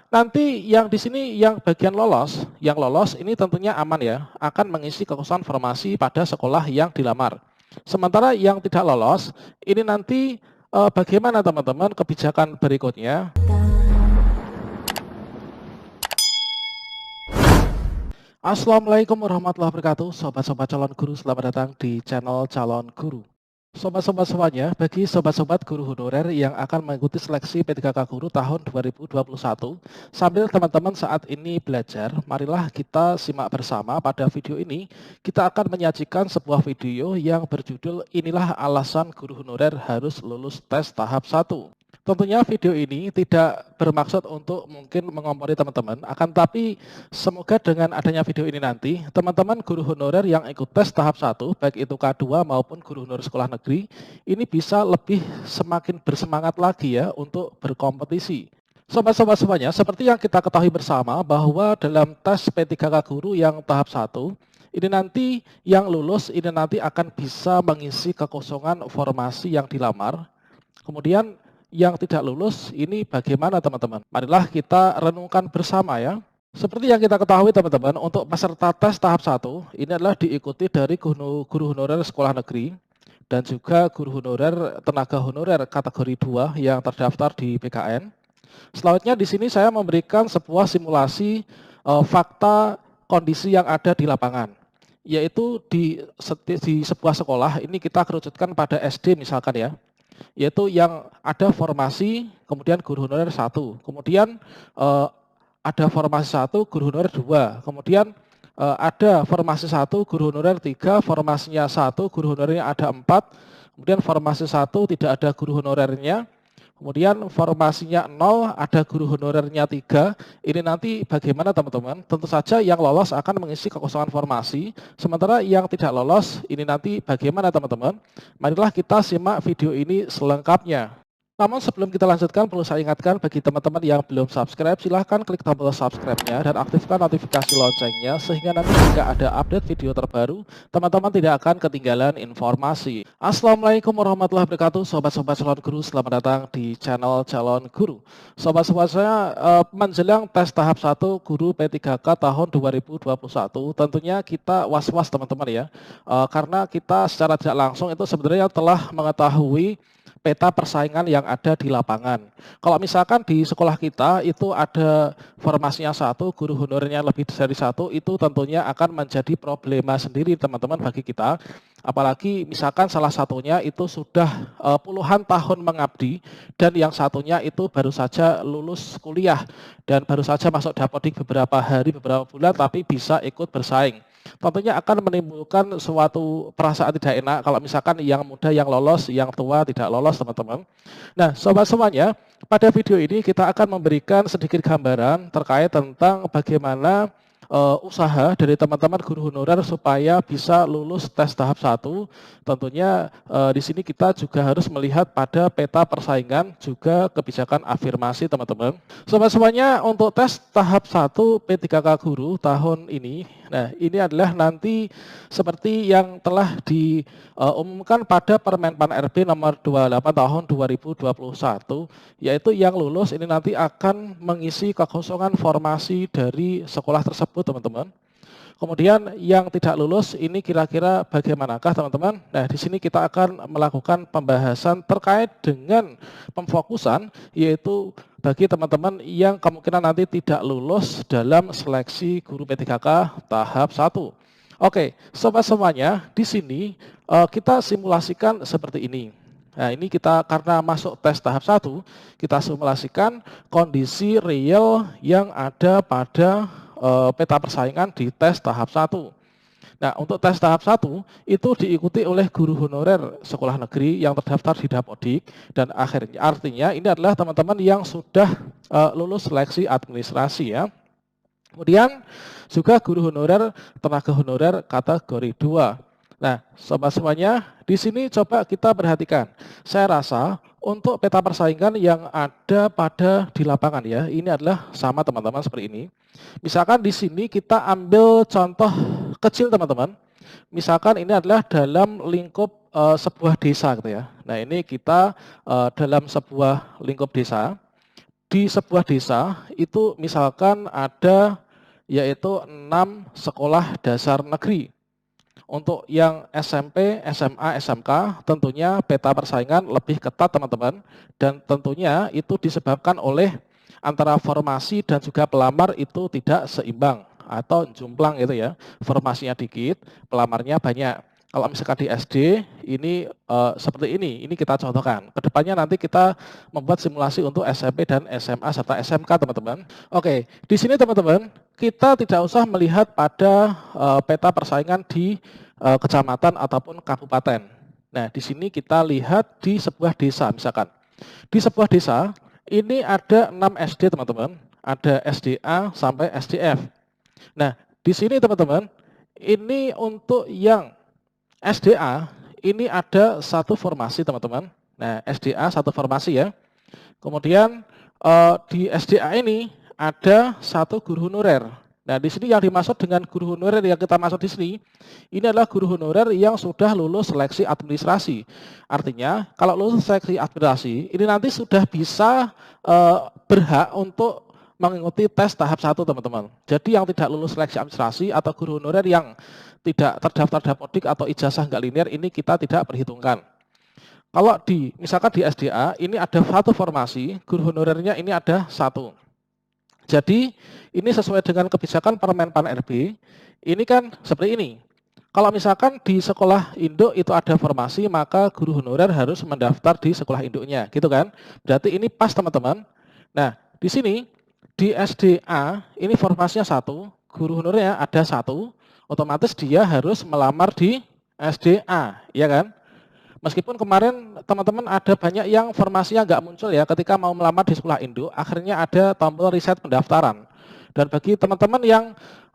Nanti yang di sini yang bagian lolos, yang lolos ini tentunya aman ya, akan mengisi kekosongan formasi pada sekolah yang dilamar. Sementara yang tidak lolos, ini nanti bagaimana teman-teman kebijakan berikutnya? Assalamualaikum warahmatullahi wabarakatuh, sobat-sobat calon guru, selamat datang di channel Calon Guru. Sobat-sobat semuanya, bagi sobat-sobat guru honorer yang akan mengikuti seleksi P3K Guru tahun 2021, sambil teman-teman saat ini belajar, marilah kita simak bersama pada video ini. Kita akan menyajikan sebuah video yang berjudul Inilah Alasan Guru Honorer Harus Lulus Tes Tahap 1. Tentunya video ini tidak bermaksud untuk mungkin mengompori teman-teman, akan tapi semoga dengan adanya video ini nanti, teman-teman guru honorer yang ikut tes tahap 1, baik itu K2 maupun guru honorer sekolah negeri, ini bisa lebih semakin bersemangat lagi ya untuk berkompetisi. Sobat-sobat semuanya, seperti yang kita ketahui bersama bahwa dalam tes P3K Guru yang tahap 1, ini nanti yang lulus ini nanti akan bisa mengisi kekosongan formasi yang dilamar. Kemudian yang tidak lulus ini bagaimana teman-teman? Marilah kita renungkan bersama ya. Seperti yang kita ketahui teman-teman, untuk peserta tes tahap 1 ini adalah diikuti dari guru honorer sekolah negeri dan juga guru honorer tenaga honorer kategori 2 yang terdaftar di PKN. Selanjutnya di sini saya memberikan sebuah simulasi fakta kondisi yang ada di lapangan. Yaitu di sebuah sekolah ini kita kerucutkan pada SD misalkan ya. Yaitu yang ada formasi, kemudian guru honorer 1, kemudian ada formasi 1, guru honorer 2, kemudian ada formasi 1, guru honorer 3, formasinya 1, guru honorernya ada 4, kemudian formasi 1 tidak ada guru honorernya, kemudian formasinya 0, ada guru honorernya 3. Ini nanti bagaimana teman-teman? Tentu saja yang lolos akan mengisi kekosongan formasi, sementara yang tidak lolos ini nanti bagaimana teman-teman? Marilah kita simak video ini selengkapnya. Namun sebelum kita lanjutkan, perlu saya ingatkan bagi teman-teman yang belum subscribe, silahkan klik tombol subscribe-nya dan aktifkan notifikasi loncengnya, sehingga nanti jika ada update video terbaru, teman-teman tidak akan ketinggalan informasi. Assalamualaikum warahmatullahi wabarakatuh, sobat-sobat calon guru, selamat datang di channel Calon Guru. Sobat-sobat saya, menjelang tes tahap 1 guru P3K tahun 2021, tentunya kita was-was teman-teman ya, karena kita secara tidak langsung itu sebenarnya telah mengetahui peta persaingan yang ada di lapangan. Kalau misalkan di sekolah kita itu ada formasinya 1, guru honorernya lebih dari 1, itu tentunya akan menjadi problema sendiri teman-teman bagi kita. Apalagi misalkan salah satunya itu sudah puluhan tahun mengabdi dan yang satunya itu baru saja lulus kuliah dan baru saja masuk dapodik beberapa hari, beberapa bulan tapi bisa ikut bersaing. Tentunya akan menimbulkan suatu perasaan tidak enak kalau misalkan yang muda yang lolos, yang tua tidak lolos teman-teman. Nah sobat semuanya, pada video ini kita akan memberikan sedikit gambaran terkait tentang bagaimana usaha dari teman-teman guru honorer supaya bisa lulus tes tahap 1. Tentunya di sini kita juga harus melihat pada peta persaingan juga kebijakan afirmasi teman-teman. Sobat semuanya, untuk tes tahap 1 P3K Guru tahun ini, nah ini adalah nanti seperti yang telah diumumkan pada Permenpan RB nomor 28 tahun 2021, yaitu yang lulus ini nanti akan mengisi kekosongan formasi dari sekolah tersebut teman-teman. Kemudian yang tidak lulus ini kira-kira bagaimanakah teman-teman? Nah di sini kita akan melakukan pembahasan terkait dengan pemfokusan, yaitu bagi teman-teman yang kemungkinan nanti tidak lulus dalam seleksi guru P3K tahap 1. Oke, sobat semuanya, di sini kita simulasikan seperti ini. Nah ini kita karena masuk tes tahap 1, kita simulasikan kondisi real yang ada pada peta persaingan di tes tahap 1. Nah untuk tes tahap 1 itu diikuti oleh guru honorer sekolah negeri yang terdaftar di dapodik, dan artinya ini adalah teman-teman yang sudah lulus seleksi administrasi ya. Kemudian juga guru honorer tenaga honorer kategori 2. Nah, sobat semuanya, di sini coba kita perhatikan. Saya rasa untuk peta persaingan yang ada pada di lapangan ya, ini adalah sama teman-teman seperti ini. Misalkan di sini kita ambil contoh kecil teman-teman. Misalkan ini adalah dalam lingkup sebuah desa gitu ya. Nah, ini kita dalam sebuah lingkup desa. di sebuah desa itu misalkan ada yaitu 6 sekolah dasar negeri. Untuk yang SMP, SMA, SMK tentunya peta persaingan lebih ketat teman-teman, dan tentunya itu disebabkan oleh antara formasi dan juga pelamar itu tidak seimbang atau jomplang gitu ya. Formasinya dikit, pelamarnya banyak. Kalau misalkan di SD ini seperti ini kita contohkan. Kedepannya nanti kita membuat simulasi untuk SMP dan SMA serta SMK teman-teman. Oke, di sini teman-teman kita tidak usah melihat pada peta persaingan di kecamatan ataupun kabupaten. Nah, di sini kita lihat di sebuah desa misalkan. Di sebuah desa ini ada 6 SD teman-teman, ada SDA sampai SDF. Nah, di sini teman-teman, ini untuk yang SDA ini ada satu formasi teman-teman. Nah, SDA satu formasi ya. Kemudian di SDA ini ada satu guru honorer. Nah, di sini yang dimaksud dengan guru honorer yang kita maksud di sini, ini adalah guru honorer yang sudah lulus seleksi administrasi. Artinya, kalau lulus seleksi administrasi, ini nanti sudah bisa berhak untuk mengikuti tes tahap 1, teman-teman. Jadi yang tidak lulus seleksi administrasi atau guru honorer yang tidak terdaftar Dapodik atau ijazah nggak linear, ini kita tidak perhitungkan. Kalau misalkan di SDA, ini ada satu formasi, guru honorernya ini ada satu. Jadi ini sesuai dengan kebijakan Permenpan RB, ini kan seperti ini. Kalau misalkan di sekolah induk itu ada formasi, maka guru honorer harus mendaftar di sekolah induknya, gitu kan? Berarti ini pas teman-teman. Nah, di sini di SDA ini formasinya satu, guru honorernya ada satu, otomatis dia harus melamar di SDA, ya kan? Meskipun kemarin teman-teman ada banyak yang formasinya nggak muncul ya ketika mau melamar di sekolah induk, akhirnya ada tombol riset pendaftaran. Dan bagi teman-teman yang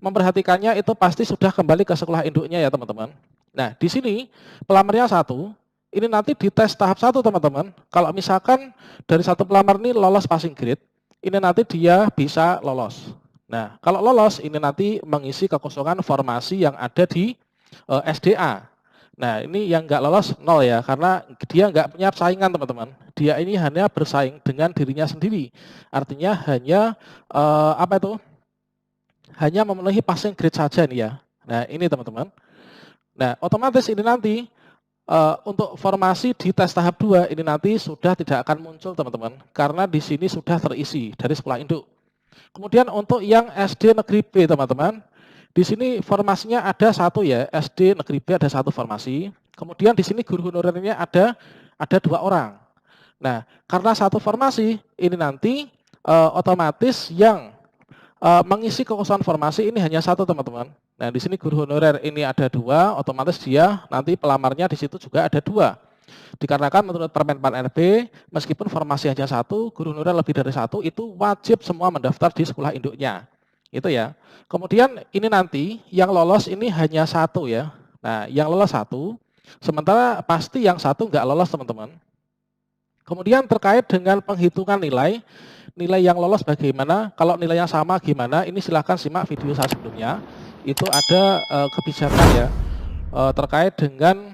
memperhatikannya itu pasti sudah kembali ke sekolah induknya ya teman-teman. Nah, di sini pelamarnya satu, ini nanti di tes tahap 1 teman-teman. Kalau misalkan dari satu pelamar ini lolos passing grade, ini nanti dia bisa lolos. Nah, kalau lolos ini nanti mengisi kekosongan formasi yang ada di SDA. Nah, ini yang nggak lolos 0 ya, karena dia nggak punya saingan teman-teman. Dia ini hanya bersaing dengan dirinya sendiri. Artinya hanya hanya memenuhi passing grade saja nih ya. Nah, ini teman-teman. Nah, otomatis ini nanti untuk formasi di tes tahap 2 ini nanti sudah tidak akan muncul teman-teman, karena di sini sudah terisi dari sekolah induk. Kemudian untuk yang SD Negeri B teman-teman, di sini formasinya ada satu ya, SD Negeri B ada satu formasi. Kemudian di sini guru honorernya ada 2 orang. Nah, karena satu formasi ini nanti otomatis yang mengisi kekosongan formasi ini hanya satu teman-teman. Nah, di sini guru honorer ini ada 2, otomatis dia nanti pelamarnya di situ juga ada 2. Dikarenakan menurut Permenpan RB, meskipun formasi hanya satu, guru honorer lebih dari satu, itu wajib semua mendaftar di sekolah induknya. Itu ya. Kemudian ini nanti yang lolos ini hanya satu ya. Nah, yang lolos satu, sementara pasti yang satu nggak lolos teman-teman. Kemudian terkait dengan penghitungan nilai yang lolos bagaimana, kalau nilainya sama gimana, ini silahkan simak video saya sebelumnya. Itu ada kebijakan ya terkait dengan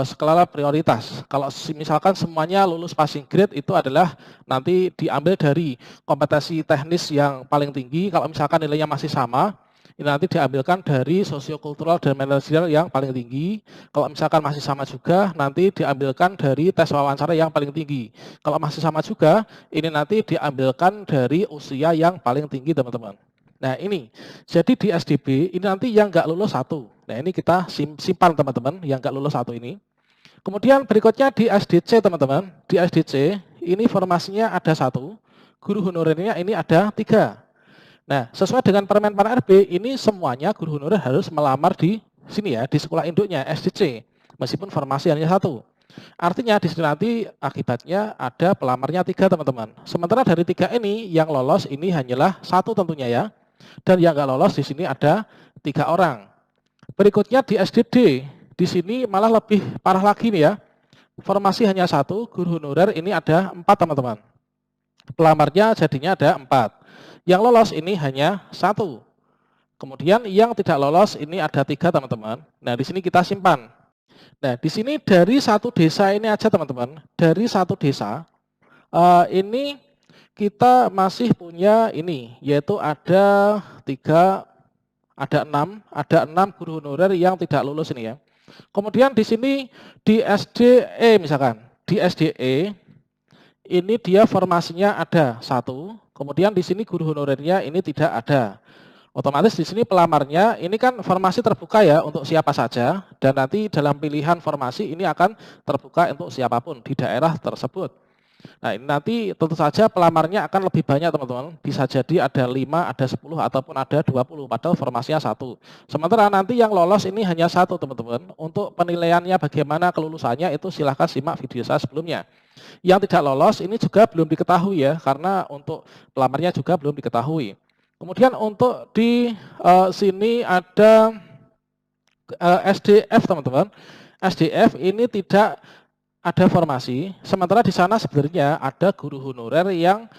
skala prioritas. Kalau misalkan semuanya lulus passing grade itu adalah nanti diambil dari kompetensi teknis yang paling tinggi. Kalau misalkan nilainya masih sama, ini nanti diambilkan dari sosiokultural dan manajerial yang paling tinggi. Kalau misalkan masih sama juga, nanti diambilkan dari tes wawancara yang paling tinggi. Kalau masih sama juga, ini nanti diambilkan dari usia yang paling tinggi teman-teman. Nah ini, jadi di SDB ini nanti yang nggak lulus satu. Nah ini kita simpan teman-teman, yang nggak lulus satu ini. Kemudian berikutnya di SDC teman-teman, di SDC ini formasinya ada satu, guru honorernya ini ada 3. Nah sesuai dengan Permenpan RB ini semuanya guru honorer harus melamar di sini ya, di sekolah induknya SDC, meskipun formasi hanya satu. Artinya di sini nanti akibatnya ada pelamarnya 3 teman-teman. Sementara dari 3 ini yang lolos ini hanyalah satu tentunya ya. Dan yang nggak lolos di sini ada 3 orang. Berikutnya di SDD, di sini malah lebih parah lagi nih ya. Formasi hanya satu, guru honorer ini ada 4 teman-teman. Pelamarnya jadinya ada 4. Yang lolos ini hanya 1. Kemudian yang tidak lolos ini ada 3 teman-teman. Nah di sini kita simpan. Nah di sini dari satu desa ini aja teman-teman, dari satu desa ini kita masih punya ini, yaitu ada 6 guru honorer yang tidak lulus ini ya. Kemudian di sini di SDE misalkan, di SDE ini dia formasinya ada 1, kemudian di sini guru honorernya ini tidak ada. Otomatis di sini pelamarnya ini kan formasi terbuka ya untuk siapa saja, dan nanti dalam pilihan formasi ini akan terbuka untuk siapapun di daerah tersebut. Nah, ini nanti tentu saja pelamarnya akan lebih banyak teman-teman. Bisa jadi ada 5, ada 10, ataupun ada 20, padahal formasinya 1. Sementara nanti yang lolos ini hanya 1 teman-teman. Untuk penilaiannya bagaimana kelulusannya itu silahkan simak video saya sebelumnya. Yang tidak lolos ini juga belum diketahui ya, karena untuk pelamarnya juga belum diketahui. Kemudian untuk di sini ada SDF teman-teman. SDF ini tidak ada formasi, sementara di sana sebenarnya ada guru honorer yang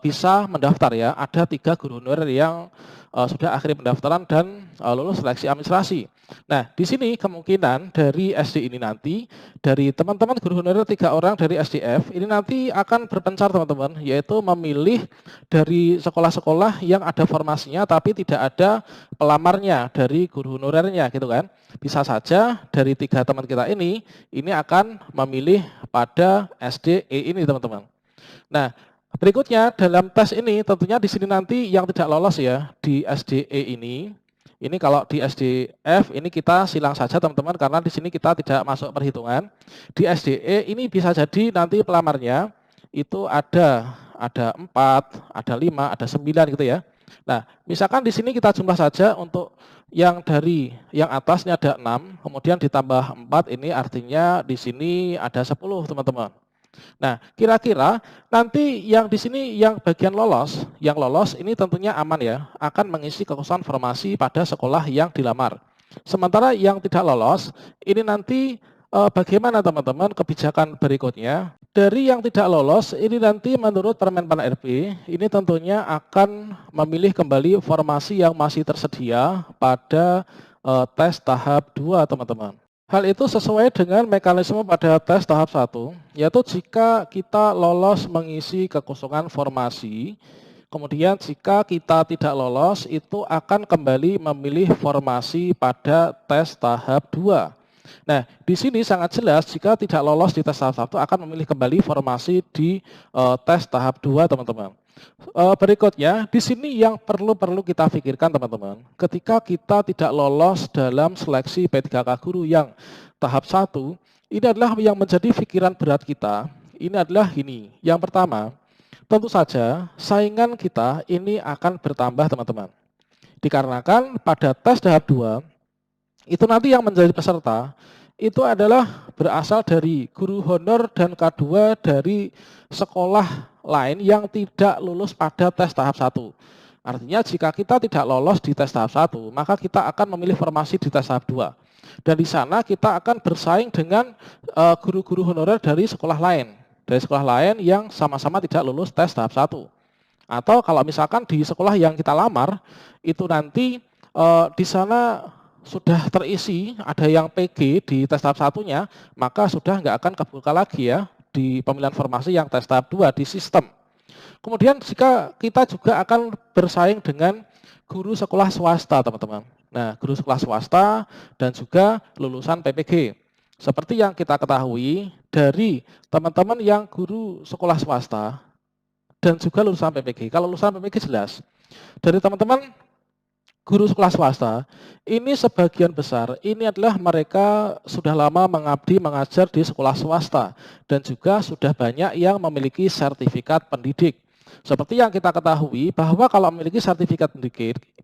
bisa mendaftar ya. Ada 3 guru honorer yang sudah akhiri pendaftaran dan lulus seleksi administrasi. Nah, di sini kemungkinan dari SD ini nanti, dari teman-teman guru honorer 3 orang dari SDF, ini nanti akan berpencar teman-teman, yaitu memilih dari sekolah-sekolah yang ada formasinya tapi tidak ada pelamarnya dari guru honorernya gitu kan. Bisa saja dari 3 teman kita ini akan memilih pada SDE ini teman-teman. Nah, berikutnya dalam tes ini tentunya di sini nanti yang tidak lolos ya di SDE ini kalau di SDF ini kita silang saja teman-teman karena di sini kita tidak masuk perhitungan. Di SDE ini bisa jadi nanti pelamarnya itu ada 4, ada 5, ada 9 gitu ya. Nah, misalkan di sini kita jumlah saja untuk yang dari yang atas ini ada 6, kemudian ditambah 4 ini artinya di sini ada 10 teman-teman. Nah, kira-kira nanti yang di sini yang bagian lolos, yang lolos ini tentunya aman ya, akan mengisi kekosongan formasi pada sekolah yang dilamar. Sementara yang tidak lolos, ini nanti bagaimana teman-teman kebijakan berikutnya? Dari yang tidak lolos, ini nanti menurut Permen PAN RB, ini tentunya akan memilih kembali formasi yang masih tersedia pada tes tahap 2 teman-teman. Hal itu sesuai dengan mekanisme pada tes tahap 1, yaitu jika kita lolos mengisi kekosongan formasi, kemudian jika kita tidak lolos itu akan kembali memilih formasi pada tes tahap 2. Nah, di sini sangat jelas jika tidak lolos di tes tahap 1 akan memilih kembali formasi di tes tahap 2 teman-teman. Berikutnya, di sini yang perlu kita pikirkan teman-teman, ketika kita tidak lolos dalam seleksi P3K guru yang tahap 1, ini adalah yang menjadi pikiran berat kita, ini adalah ini. Yang pertama, tentu saja saingan kita ini akan bertambah teman-teman. Dikarenakan pada tes tahap 2, itu nanti yang menjadi peserta, itu adalah berasal dari guru honor dan K2 dari sekolah lain yang tidak lulus pada tes tahap 1. Artinya jika kita tidak lolos di tes tahap 1, maka kita akan memilih formasi di tes tahap 2. Dan di sana kita akan bersaing dengan guru-guru honorer dari sekolah lain. Dari sekolah lain yang sama-sama tidak lulus tes tahap 1. Atau kalau misalkan di sekolah yang kita lamar, itu nanti di sana sudah terisi, ada yang PG di tes tahap 1-nya, maka sudah nggak akan kebuka lagi ya di pemilihan formasi yang tes tahap 2 di sistem. Kemudian jika kita juga akan bersaing dengan guru sekolah swasta teman-teman. Nah, guru sekolah swasta dan juga lulusan PPG. Seperti yang kita ketahui dari teman-teman yang guru sekolah swasta dan juga lulusan PPG. Kalau lulusan PPG jelas. Dari teman-teman guru sekolah swasta, ini sebagian besar, ini adalah mereka sudah lama mengabdi mengajar di sekolah swasta dan juga sudah banyak yang memiliki sertifikat pendidik. Seperti yang kita ketahui bahwa kalau memiliki sertifikat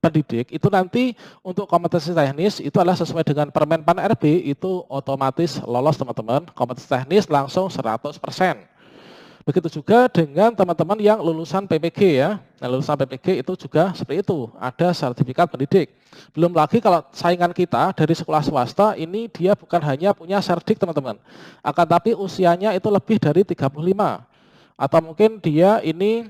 pendidik itu nanti untuk kompetensi teknis itu adalah sesuai dengan Permen PAN RB itu otomatis lolos teman-teman, kompetensi teknis langsung 100%. Begitu juga dengan teman-teman yang lulusan PPG ya. Nah, lulusan PPG itu juga seperti itu, ada sertifikat pendidik. Belum lagi kalau saingan kita dari sekolah swasta ini dia bukan hanya punya serdik teman-teman. Akan tapi usianya itu lebih dari 35. Atau mungkin dia ini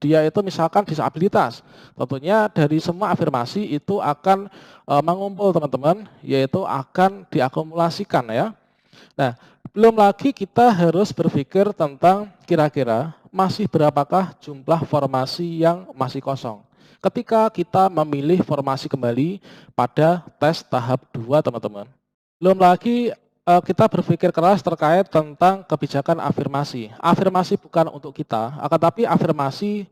dia itu misalkan disabilitas. Tentunya dari semua afirmasi itu akan mengumpul teman-teman, yaitu akan diakumulasikan ya. Nah, Belum lagi kita harus berpikir tentang kira-kira masih berapakah jumlah formasi yang masih kosong. Ketika kita memilih formasi kembali pada tes tahap 2, teman-teman. Belum lagi kita berpikir keras terkait tentang kebijakan afirmasi. Afirmasi bukan untuk kita, akan tapi afirmasi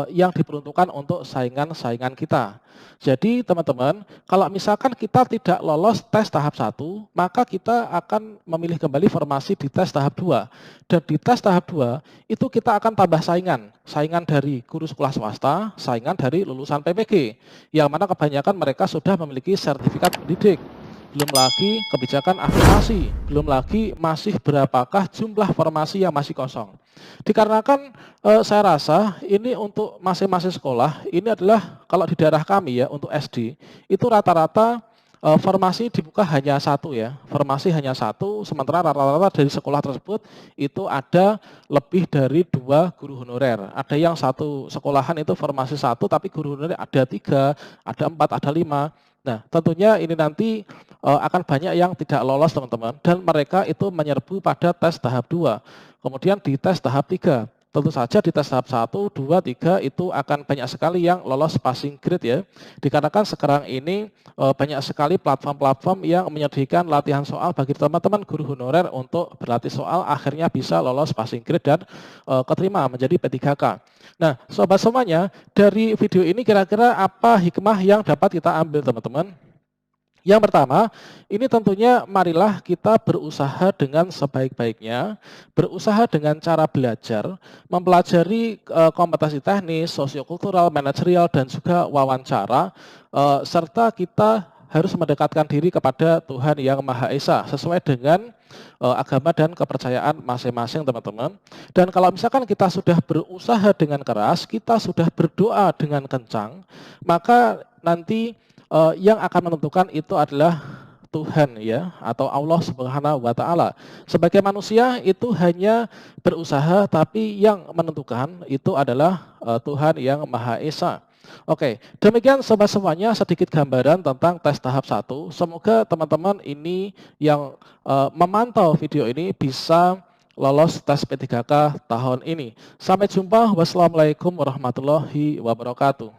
yang diperuntukkan untuk saingan-saingan kita. Jadi teman-teman, kalau misalkan kita tidak lolos tes tahap 1, maka kita akan memilih kembali formasi di tes tahap 2. Dan di tes tahap 2, itu kita akan tambah saingan. Saingan dari guru sekolah swasta, saingan dari lulusan PPG. Yang mana kebanyakan mereka sudah memiliki sertifikat pendidik. Belum lagi kebijakan afirmasi, belum lagi masih berapakah jumlah formasi yang masih kosong. Dikarenakan saya rasa ini untuk masing-masing sekolah, ini adalah kalau di daerah kami ya untuk SD, itu rata-rata formasi dibuka hanya satu ya, formasi hanya satu, sementara rata-rata dari sekolah tersebut itu ada lebih dari 2 guru honorer. Ada yang satu sekolahan itu formasi satu, tapi guru honorer ada 3, ada 4, ada 5. Nah, tentunya ini nanti akan banyak yang tidak lolos teman-teman, dan mereka itu menyerbu pada tes tahap 2. Kemudian di tes tahap 3, tentu saja di tes tahap 1, 2, 3 itu akan banyak sekali yang lolos passing grade ya. Dikarenakan sekarang ini banyak sekali platform-platform yang menyediakan latihan soal bagi teman-teman guru honorer untuk berlatih soal, akhirnya bisa lolos passing grade dan keterima menjadi P3K. Nah, sobat semuanya, dari video ini kira-kira apa hikmah yang dapat kita ambil teman-teman? Yang pertama, ini tentunya marilah kita berusaha dengan sebaik-baiknya, berusaha dengan cara belajar, mempelajari kompetensi teknis, sosiokultural, manajerial, dan juga wawancara, serta kita harus mendekatkan diri kepada Tuhan Yang Maha Esa sesuai dengan agama dan kepercayaan masing-masing teman-teman. Dan kalau misalkan kita sudah berusaha dengan keras, kita sudah berdoa dengan kencang, maka nanti yang akan menentukan itu adalah Tuhan ya, atau Allah Subhanahu wa taala. Sebagai manusia itu hanya berusaha, tapi yang menentukan itu adalah Tuhan Yang Maha Esa. Oke, demikian sobat semuanya sedikit gambaran tentang tes tahap 1. Semoga teman-teman ini yang memantau video ini bisa lolos tes P3K tahun ini. Sampai jumpa. Wassalamualaikum warahmatullahi wabarakatuh.